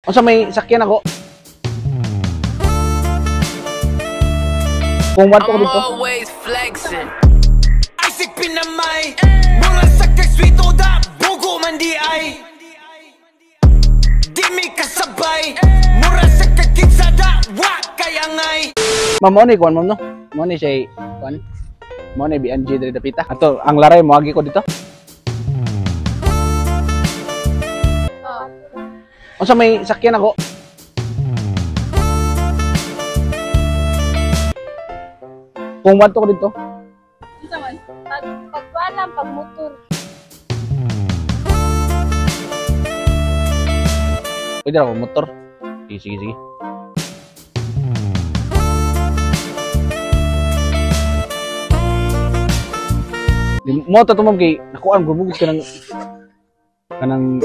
O sa may sakyan ako. Kung wanto ko dito. Always flexing. Isaac pinamay. Mura sa kagswito da. Bugo man di ay. Di mi kasabay. Mura sa kaginsada. Wa kayangay. Ma'am, mo ni kuan ma'am no. Mo ni siya kuan. Mo ni BNG diri dapita. Ato ang laray mo agi ko dito. O sa may sakyan ako. Kung wanto ko dito. Isa man, pagpalam, pagmotor. Pwede ako motor. Sige, sige, sige. Mo to ma'am kay nakuan gumugis ka ng kanang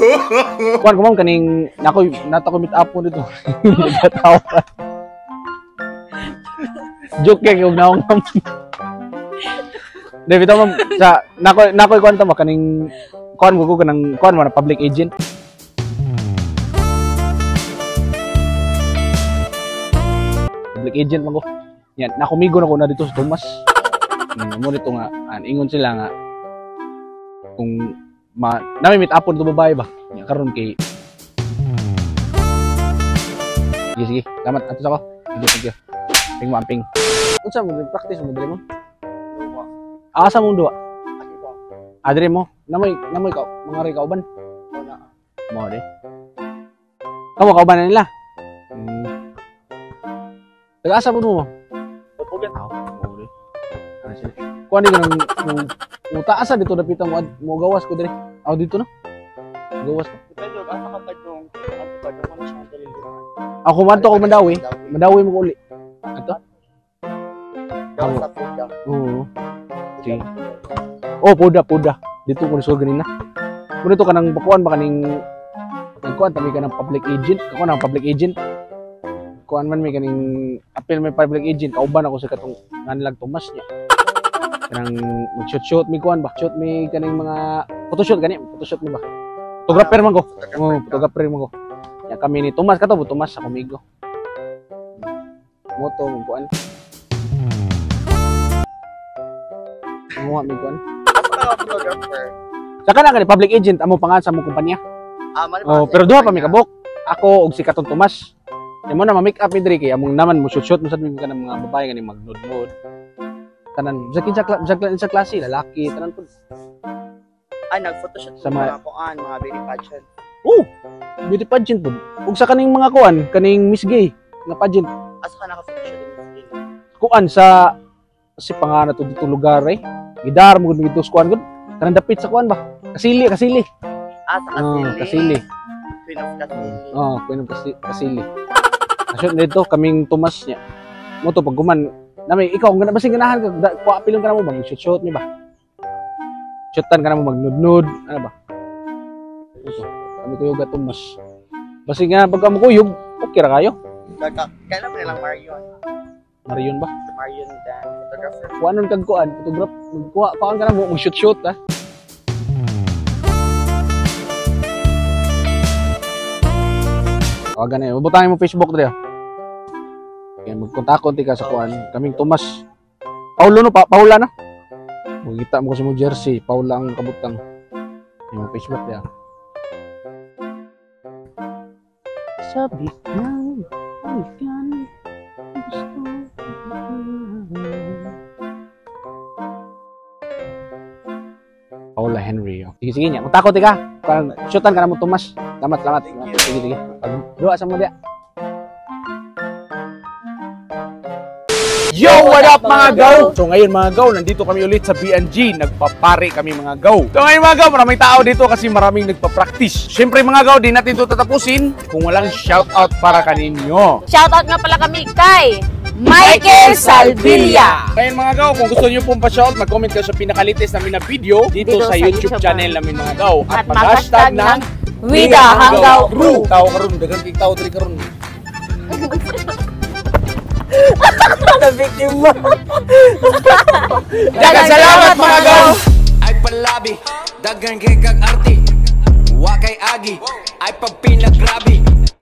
kuan ko ma'am kaning nako meet up mo dito. Nagatawa. Joke kay og naong ma'am. David ma'am sa nako kuan ta kaning kuan ko kanang kuan man public agent. Public agent man ko. Yan, nakumigo na ko na dito sa Tomas. Mo dito nga ingon sila nga kung nami meet up po dito babae ba. Nya karon kay sige, sige. Salamat ato sa ko. Thank you. Ping mo amping. Unsa mo practice mo diri mo? Asa mo duwa? Adre mo. Namoy ka mga ri kauban. Mo de. Kamo kauban na nila. Taga-asa mo mo? Pupugan. Mo de. Ano sila? Kuan ni ganang asa dito dapitan mo gawas ko diri. Aw dito no. Gawas ko. Depende asa ka kadtong ano ka mo siya dali. Ako manto ko Mandawi. Mandawi mo ko uli. Ato? Gawas sa puga. Oo. Sige. Oh, puda. Dito ko nisugal ganina. Kung dito ka nang bakuan ba kaning kuan tabi ka ng public agent. Ako ng public agent. Kuan man may kaning appeal may public agent. Kauban ako sa katong nanilag Tomas niya. Kanang mag-shoot mi kuan ba? Shoot mi kaning mga photoshoot gani. Photoshoot mi ba? Photographer man ko. Oh, photographer man ko. Ya kami ni Tomas kato, Tomas sa kumigo. Moto mo kuan. Mo mi kuan. Photographer. Saka na kani public agent amo pangalan sa mong kumpanya. Oh, pero duha pa mi kabok. Ako og si Katon Tomas. Imo na ma-make up mi diri kay among naman mo shoot mo sad mi kanang mga babae kani magnod-nod. Tanan sa klase lalaki tanan pud. Ay nag-photoshoot Sa sa mga- mga kuan, mga beauty pageant. Oh, beauty pageant pud. Ug sa kaning mga kuan, kaning Miss Gay nga pageant. Asa ka naka-photoshoot din? Kuan sa si pangana to dito lugar eh. Gidar mo gud dito sa kuan gud. Kanang dapit sa kuan ba? Kasili. Asa Oh, Kasili. kasili. Queen of Kasili. Oh, kuno kasili. Kaso dito kaming Tomas niya. Mo to pag guman nami ikaw nga basing ganahan ka ko apilon ka na mo bang shoot mi ba? Shootan ka na mo magnudnud, ano ba? Ito. Kami kuyog at Tomas. Basing nga pag mo kuyog, okay ra kayo. Kailan mo nilang Marion? Marion ba? Marion Dan, photographer. Kuanon kag kuan, photograph, kuha ka na mo mag-shoot ha. Kawagan na yun. Butangin mo Facebook dito. Kaya magkontakon ka sa kuan. Kaming Tomas. Paulo no? Paula na? Magkita mo kasi mo jersey. Paula ang kabutang. Yung Facebook dito. Sabi ng halikan. Gusto. Paula Henry. Sige, sige niya. Magtakot ka. Shootan ka na mo Tomas. Salamat. Sige, sige. Doa sa mo dia. Yo, what up mga gaw? So ngayon mga gaw, nandito kami ulit sa BNG. Nagpapare kami mga gaw. So ngayon mga gaw, maraming tao dito kasi maraming nagpa-practice. Siyempre mga gaw, di natin ito tatapusin kung walang shoutout para kaninyo. Shoutout nga pala kami kay Michael Salvilla. Ngayon mga gaw, kung gusto nyo pong pa-shout, mag-comment kayo sa pinaka-latest namin na video dito sa YouTube channel namin mga gaw. At mag-hashtag ng Wida Hanggaw Crew. Tao karon, daghang kay tao diri karon. Na-victim mo. Daghang salamat mga gaw. Ay palabi, dagan kay kag arti. Wa kay agi, ay pagpinagrabi.